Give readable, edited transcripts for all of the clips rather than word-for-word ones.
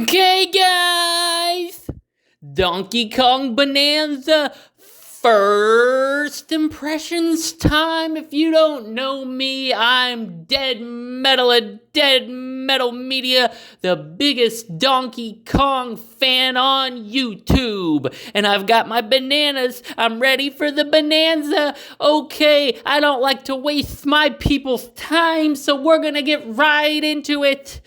Okay, guys, Donkey Kong Bonanza, first impressions time. If you don't know me, I'm Dead Metal at Dead Metal Media, the biggest Donkey Kong fan on YouTube. And I've got my bananas. I'm ready for the Bonanza. Okay, I don't like to waste my people's time, so we're gonna get right into it.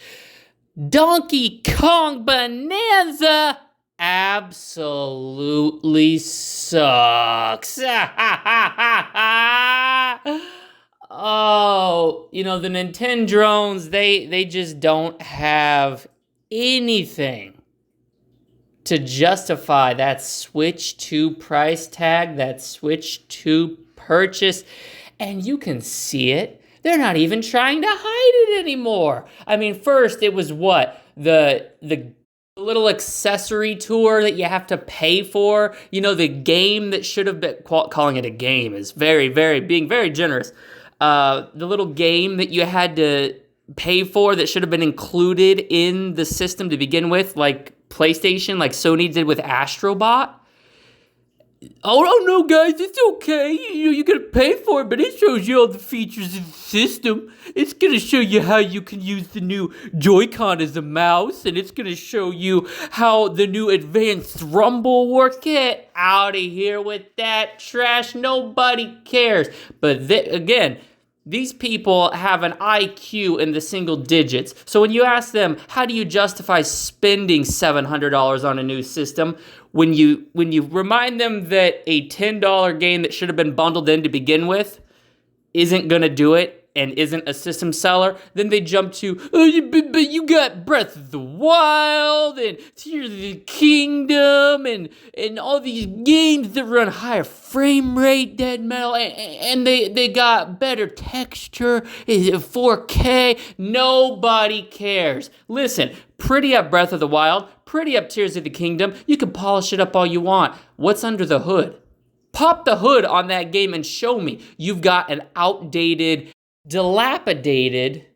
Donkey Kong Bonanza absolutely sucks. Oh, the Nintendrones, they just don't have anything to justify that Switch 2 price tag, that Switch 2 purchase, and you can see it. They're not even trying to hide it anymore. I mean, first it was what? The little accessory tour that you have to pay for. The game that should have been, calling it a game is being very generous. The little game that you had to pay for that should have been included in the system to begin with, like PlayStation, like Sony did with Astrobot. Oh no, guys, it's okay. You gotta pay for it, but it shows you all the features of the system. It's gonna show you how you can use the new Joy-Con as a mouse, and it's gonna show you how the new advanced rumble works. Get out of here with that trash. Nobody cares. But again, these people have an IQ in the single digits. So when you ask them, how do you justify spending $700 on a new system? When you remind them that a $10 game that should have been bundled in to begin with isn't going to do it and isn't a system seller, then they jump to, but you got Breath of the Wild and Tears of the Kingdom and all these games that run higher frame rate, Dead Metal, and they got better texture, 4K. Nobody cares. Listen, pretty up Breath of the Wild, pretty up Tears of the Kingdom. You can polish it up all you want. What's under the hood? Pop the hood on that game and show me you've got an outdated, dilapidated,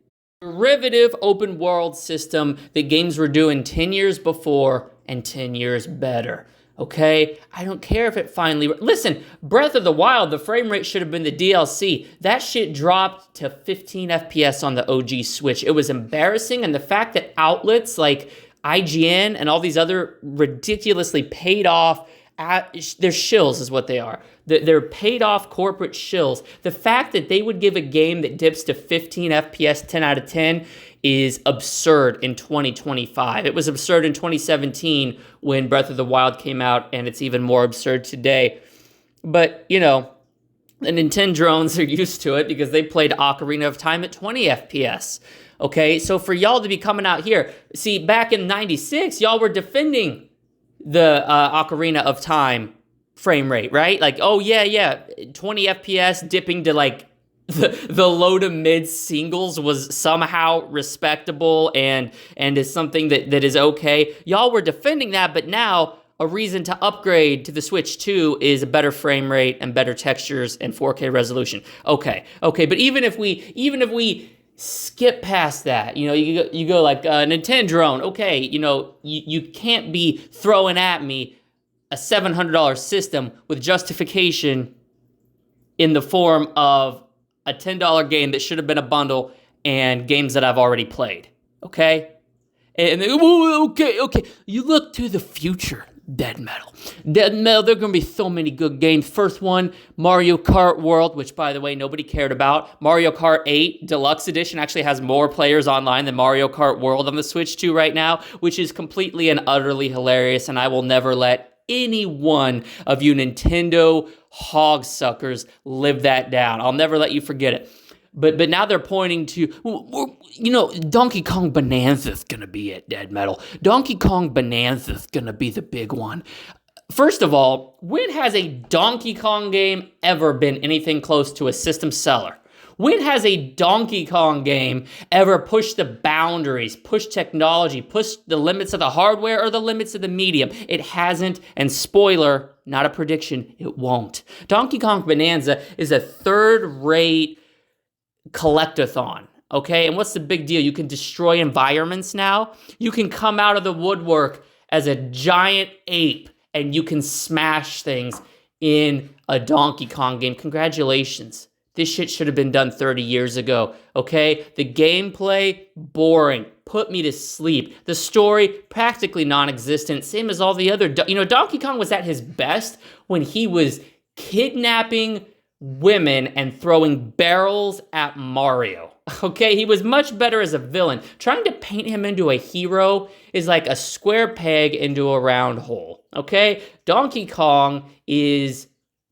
derivative open world system that games were doing 10 years before and 10 years better. Okay? I don't care if it finally... Listen, Breath of the Wild, the frame rate should have been the DLC. That shit dropped to 15 FPS on the OG Switch. It was embarrassing, and the fact that outlets like IGN and all these other ridiculously paid off... they're shills is what they are. They're paid off corporate shills. The fact that they would give a game that dips to 15 FPS 10 out of 10 is absurd in 2025. It was absurd in 2017 when Breath of the Wild came out, and it's even more absurd today. But, the Nintendrones are used to it because they played Ocarina of Time at 20 FPS. Okay, so for y'all to be coming out here, see, back in 96, y'all were defending the Ocarina of Time frame rate, right? Like, oh yeah, 20 FPS dipping to like the low to mid singles was somehow respectable and is something that is okay. Y'all were defending that, but now a reason to upgrade to the Switch 2 is a better frame rate and better textures and 4K resolution. Okay, but even if we skip past that, you go like Nintendrone. Okay, you can't be throwing at me a $700 system with justification in the form of a $10 game that should have been a bundle and games that I've already played. Okay, and then, okay. You look to the future. Dead Metal, there are going to be so many good games. First one, Mario Kart World, which, by the way, nobody cared about. Mario Kart 8 Deluxe Edition actually has more players online than Mario Kart World on the Switch 2 right now, which is completely and utterly hilarious, and I will never let any one of you Nintendo hog suckers live that down. I'll never let you forget it. But now they're pointing to, Donkey Kong Bonanza is going to be it, Dead Metal. Donkey Kong Bonanza is going to be the big one. First of all, when has a Donkey Kong game ever been anything close to a system seller? When has a Donkey Kong game ever pushed the boundaries, pushed technology, pushed the limits of the hardware or the limits of the medium? It hasn't, and spoiler, not a prediction, it won't. Donkey Kong Bonanza is a third-rate collectathon. okay? And what's the big deal? You can destroy environments now. You can come out of the woodwork as a giant ape and you can smash things in a Donkey Kong game. Congratulations. This shit should have been done 30 years ago, okay? The gameplay, boring. Put me to sleep. The story, practically non-existent. Same as all the other... Donkey Kong was at his best when he was kidnapping women and throwing barrels at Mario. Okay, he was much better as a villain. Trying to paint him into a hero is like a square peg into a round hole. Okay, Donkey Kong is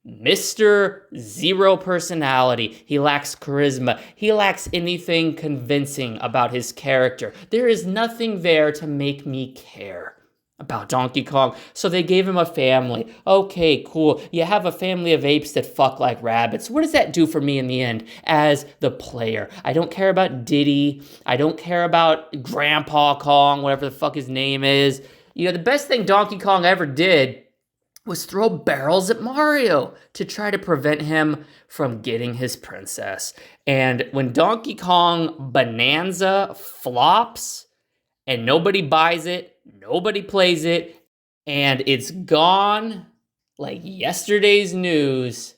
Mr. Zero personality. He lacks charisma. He lacks anything convincing about his character. There is nothing there to make me care about Donkey Kong. So they gave him a family. Okay, cool. You have a family of apes that fuck like rabbits. What does that do for me in the end as the player? I don't care about Diddy. I don't care about Grandpa Kong, whatever the fuck his name is. The best thing Donkey Kong ever did was throw barrels at Mario to try to prevent him from getting his princess. And when Donkey Kong Bonanza flops and nobody buys it, nobody plays it, and it's gone like yesterday's news,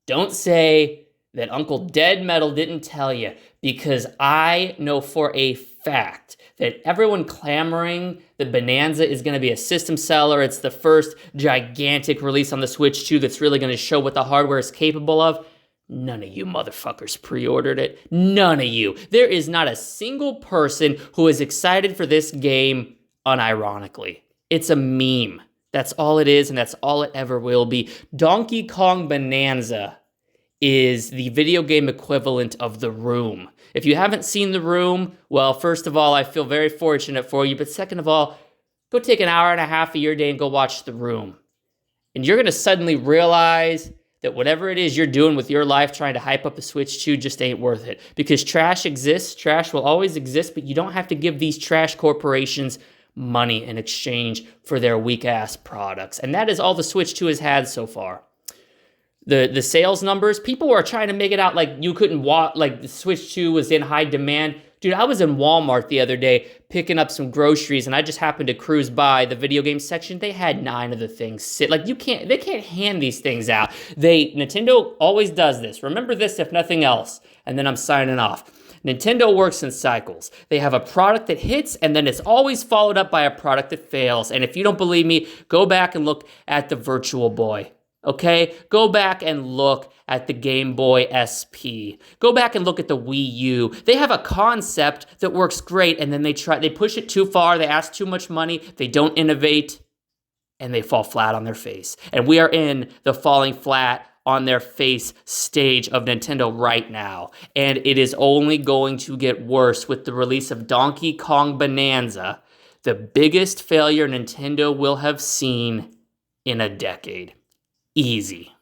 don't say that Uncle Dead Metal didn't tell you, because I know for a fact that everyone clamoring that Bananza is going to be a system seller, it's the first gigantic release on the Switch 2 that's really going to show what the hardware is capable of, none of you motherfuckers pre-ordered it. None of you. There is not a single person who is excited for this game unironically. It's a meme. That's all it is, and that's all it ever will be. Donkey Kong Bonanza is the video game equivalent of The Room. If you haven't seen The Room, well, first of all, I feel very fortunate for you, but second of all, go take an hour and a half of your day and go watch The Room. And you're going to suddenly realize that whatever it is you're doing with your life trying to hype up a Switch 2 just ain't worth it. Because trash exists, trash will always exist, but you don't have to give these trash corporations money in exchange for their weak-ass products. And that is all the Switch 2 has had so far. The sales numbers, people were trying to make it out like you couldn't watch, like the Switch 2 was in high demand. Dude, I was in Walmart the other day picking up some groceries, and I just happened to cruise by the video game section. They had 9 of the things sit. Like, they can't hand these things out. Nintendo always does this. Remember this if nothing else. And then I'm signing off. Nintendo works in cycles. They have a product that hits, and then it's always followed up by a product that fails. And if you don't believe me, go back and look at the Virtual Boy. Okay? Go back and look at the Game Boy SP. Go back and look at the Wii U. They have a concept that works great, and then they push it too far, they ask too much money, they don't innovate, and they fall flat on their face. And we are in the falling flat on their face stage of Nintendo right now. And it is only going to get worse with the release of Donkey Kong Bonanza, the biggest failure Nintendo will have seen in a decade. Easy.